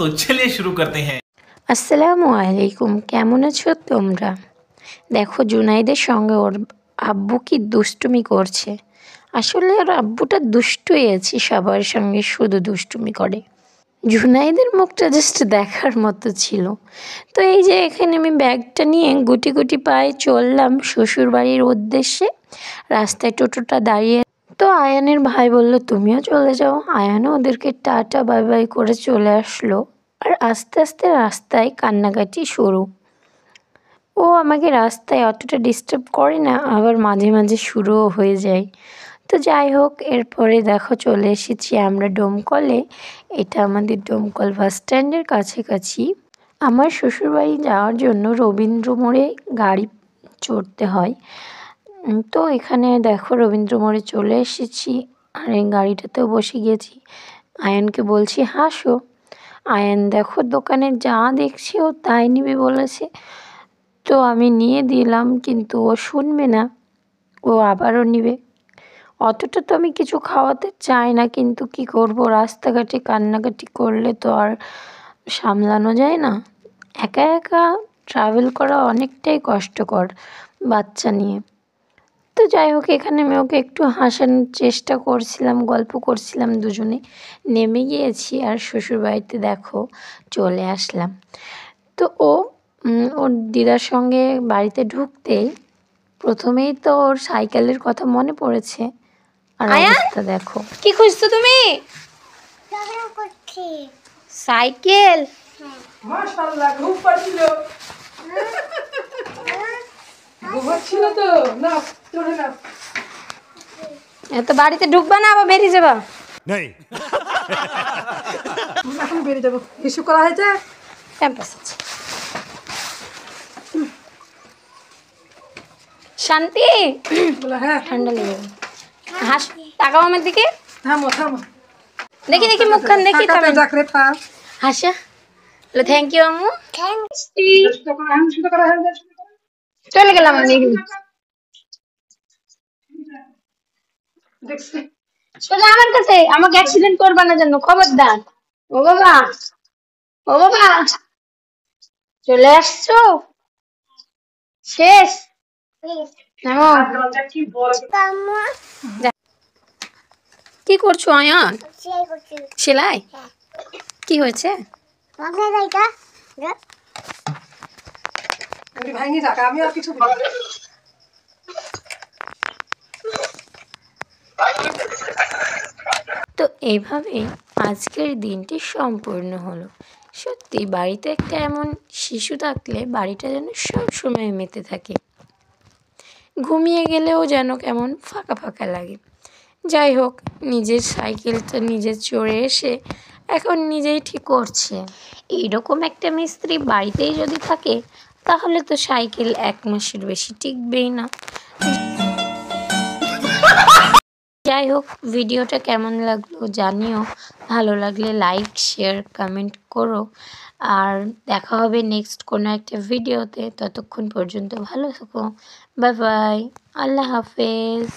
तो चलिए शुरू करते हैं। আসসালামু আলাইকুম, কেমন আছো তোমরা? দেখো জুনাইদের সঙ্গে ওর আব্বু কি দুষ্টুমি করছে। আসলে ওর আব্বুটা দুষ্টুই আছে, সবার সঙ্গে শুধু দুষ্টুমি করে। জুনাইদের মুখটা জাস্ট দেখার মতো ছিল। তো এই যে এখানে আমি ব্যাগটা নিয়ে গুটি গুটি পায়ে চললাম শ্বশুরবাড়ির উদ্দেশ্যে। রাস্তায় টোটোটা দাঁড়িয়ে, তো আয়ানের ভাই বলল তুমিও চলে যাও। আয়ানও ওদেরকে টাটা বাই বাই করে চলে আসলো। আর আস্তে আস্তে রাস্তায় কান্নাকাটি শুরু। ও আমাকে রাস্তায় অতটা ডিস্টার্ব করে না, আবার মাঝে মাঝে শুরুও হয়ে যায়। তো যাই হোক, এরপরে দেখো চলে এসেছি আমরা ডোমকলে। এটা আমাদের ডোমকল বাস স্ট্যান্ডের কাছাকাছি। আমার শ্বশুরবাড়ি যাওয়ার জন্য রবীন্দ্র মোড়ে গাড়ি চড়তে হয়। তো এখানে দেখো রবীন্দ্র মোড়ে চলে এসেছি, আর এই গাড়িটাতেও বসে গিয়েছি। আয়ানকে বলছি হাসো। আয়ান দেখো দোকানে যা দেখছি ও তাই নিবে বলেছে। তো আমি নিয়ে দিলাম, কিন্তু ও শুনবে না, ও আবারও নিবে। অতটা তো আমি কিছু খাওয়াতে চাই না, কিন্তু কি করব, রাস্তাঘাটে কান্নাকাটি করলে তো আর সামলানো যায় না। একা একা ট্রাভেল করা অনেকটাই কষ্টকর বাচ্চা নিয়ে। তো যাই হোক, এখানে আমি ওকে একটু হাসানোর চেষ্টা করছিলাম, গল্প করছিলাম, দুজনে নেমে গিয়েছি। আর শ্বশুরবাড়িতে দেখো চলে আসলাম। তো ওর দিদার সঙ্গে বাড়িতে ঢুকতেই প্রথমেই তো ওর সাইকেলের কথা মনে পড়েছে। আর অবস্থা দেখো। কি খুঁজছো তুমি? সাইকেল। মাশাআল্লাহ, ঘুম পাচ্ছিল। ঘুমাচ্ছিল তো না, চলে না। এত বাড়িতে ঢুকবা না, আবার বেরিয়ে যাবা? नहीं এখন বেরিয়ে যাবো। ইস্যু করা হয়েছে ক্যাম্পাস আছে। শান্তি, বলে হ্যাঁ। ঠান্ডা লেগে যাবে। হাস, তাকাও আমার দিকে। থামো থামো, দেখি দেখি মুখখান দেখি। থাকাতে যাকরে থাম। হাসা। বলে থ্যাংক ইউ আম্মু। চলে গেলাম আমি। দেখছি সোজা আমার কাছে, আমাকে অ্যাক্সিডেন্ট করবা না যেন, খবরদার। ও বাবা, ও বাবা, চলে আসছো? শেষ? নামো। কি করছো আয়ান? সেলাই? কি হয়েছে? ভাঙি যাক, আমি আর কিছু বলবো না। তো এইভাবেই আজকের দিনটি সম্পূর্ণ হলো। সত্যি বাড়িতে একটা এমন শিশু থাকলে বাড়িটা যেন সবসময় মেতে থাকে। ঘুমিয়ে গেলেও যেন কেমন ফাঁকা ফাঁকা লাগে। যাই হোক, নিজের সাইকেলটা নিজে চড়ে এসে এখন নিজেই ঠিক করছে। এইরকম একটা মিস্ত্রি বাড়িতেই যদি থাকে তাহলে তো সাইকেল 1 মাসের বেশি টিকবেই না। যাই হোক, ভিডিওটা কেমন লাগলো জানিও। ভালো লাগলে লাইক, শেয়ার, কমেন্ট করো। আর দেখা হবে নেক্সট কোনো একটা ভিডিওতে। ততক্ষণ পর্যন্ত ভালো থাকো। বাই বাই, আল্লাহ হাফেজ।